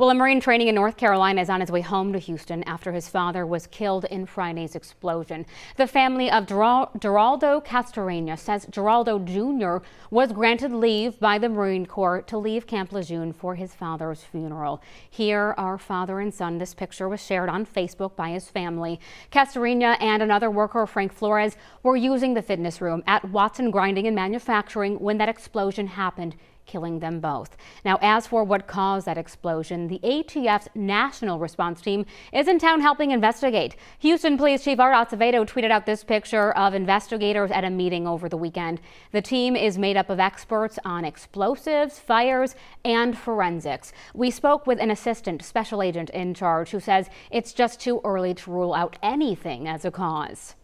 Well, a Marine training in North Carolina is on his way home to Houston after his father was killed in Friday's explosion. The family of Gerardo Castorena says Gerardo Jr. was granted leave by the Marine Corps to leave Camp Lejeune for his father's funeral. Here are father and son. This picture was shared on Facebook by his family. Castorena and another worker, Frank Flores, were using the fitness room at Watson Grinding and Manufacturing when that explosion happened, killing them both. Now, as for what caused that explosion, the ATF's national response team is in town helping investigate. Houston Police Chief Art Acevedo tweeted out this picture of investigators at a meeting over the weekend. The team is made up of experts on explosives, fires, and forensics. We spoke with an assistant special agent in charge who says it's just too early to rule out anything as a cause.